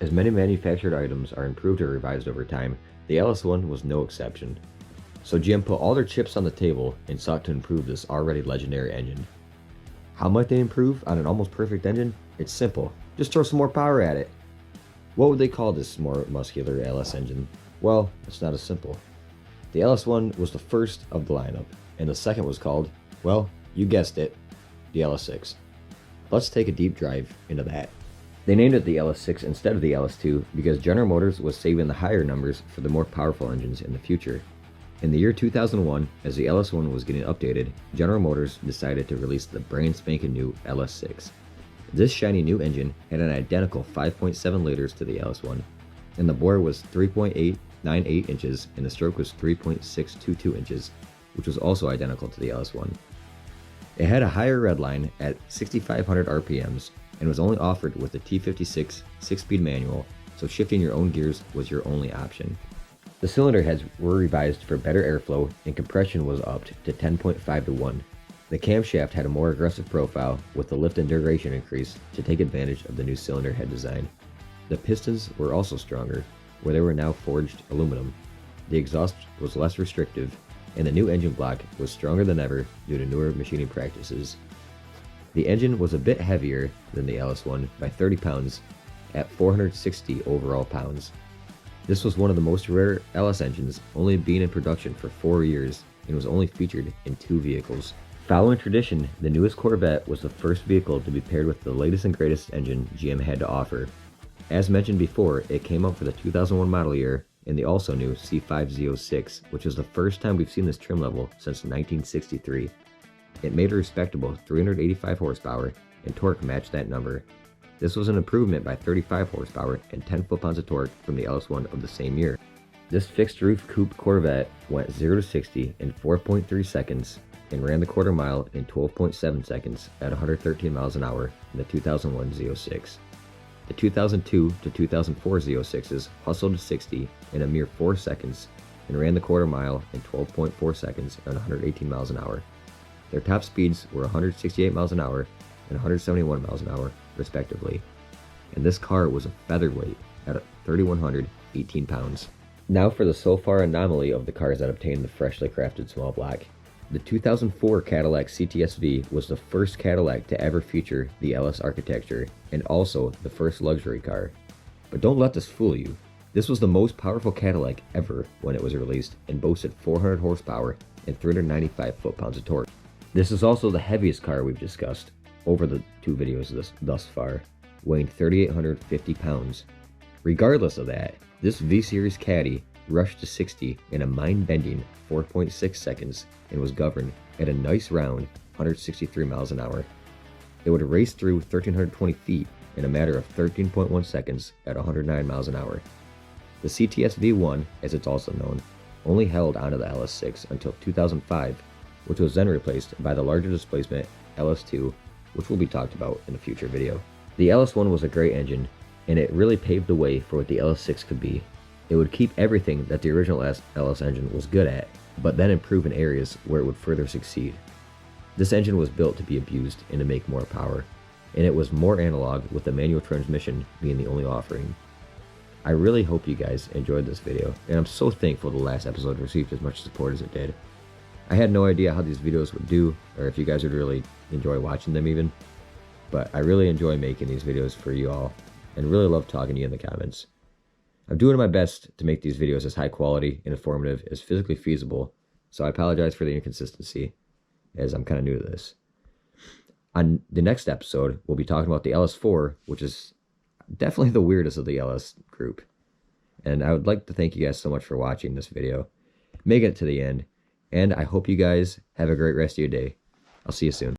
As many manufactured items are improved or revised over time, the LS1 was no exception. So GM put all their chips on the table and sought to improve this already legendary engine. How might they improve on an almost perfect engine? It's simple. Just throw some more power at it. What would they call this more muscular LS engine? Well, it's not as simple. The LS1 was the first of the lineup, and the second was called, well, you guessed it, the LS6. Let's take a deep dive into that. They named it the LS6 instead of the LS2 because General Motors was saving the higher numbers for the more powerful engines in the future. In the year 2001, as the LS1 was getting updated, General Motors decided to release the brand spanking new LS6. This shiny new engine had an identical 5.7 liters to the LS1, and the bore was 3.898 inches and the stroke was 3.622 inches, which was also identical to the LS1. It had a higher redline at 6,500 RPMs and was only offered with the T56 6-speed manual, so shifting your own gears was your only option. The cylinder heads were revised for better airflow and compression was upped to 10.5 to 1. The camshaft had a more aggressive profile with the lift and duration increase to take advantage of the new cylinder head design. The pistons were also stronger, where they were now forged aluminum. The exhaust was less restrictive, and the new engine block was stronger than ever due to newer machining practices. The engine was a bit heavier than the LS1 by 30 pounds at 460 overall pounds. This was one of the most rare LS engines, only being in production for 4 years and was only featured in 2 vehicles. Following tradition, the newest Corvette was the first vehicle to be paired with the latest and greatest engine GM had to offer. As mentioned before, it came out for the 2001 model year in the also new C5Z06, which was the first time we've seen this trim level since 1963. It made a respectable 385 horsepower, and torque matched that number. This was an improvement by 35 horsepower and 10 foot-pounds of torque from the LS1 of the same year. This fixed-roof coupe Corvette went 0 to 60 in 4.3 seconds and ran the quarter mile in 12.7 seconds at 113 miles an hour in the 2001 Z06. The 2002 to 2004 Z06s hustled to 60 in a mere 4 seconds and ran the quarter mile in 12.4 seconds at 118 miles an hour. Their top speeds were 168 miles an hour and 171 miles an hour, respectively. And this car was a featherweight at 3,118 pounds. Now for the so far anomaly of the cars that obtained the freshly crafted small block. The 2004 Cadillac CTS-V was the first Cadillac to ever feature the LS architecture, and also the first luxury car. But don't let this fool you. This was the most powerful Cadillac ever when it was released and boasted 400 horsepower and 395 foot-pounds of torque. This is also the heaviest car we've discussed over the 2 videos thus far, weighing 3,850 pounds. Regardless of that, this V-Series Caddy rushed to 60 in a mind-bending 4.6 seconds and was governed at a nice round 163 miles an hour. It would race through 1,320 feet in a matter of 13.1 seconds at 109 miles an hour. The CTS V1, as it's also known, only held onto the LS6 until 2005, which was then replaced by the larger displacement LS2, which will be talked about in a future video. The LS1 was a great engine, and it really paved the way for what the LS6 could be. It would keep everything that the original LS engine was good at, but then improve in areas where it would further succeed. This engine was built to be abused and to make more power, and it was more analog with the manual transmission being the only offering. I really hope you guys enjoyed this video, and I'm so thankful the last episode received as much support as it did. I had no idea how these videos would do, or if you guys would really enjoy watching them even, but I really enjoy making these videos for you all, and really love talking to you in the comments. I'm doing my best to make these videos as high quality and informative as physically feasible, so I apologize for the inconsistency, as I'm kind of new to this. On the next episode, we'll be talking about the LS4, which is definitely the weirdest of the LS group. And I would like to thank you guys so much for watching this video, making it to the end, and I hope you guys have a great rest of your day. I'll see you soon.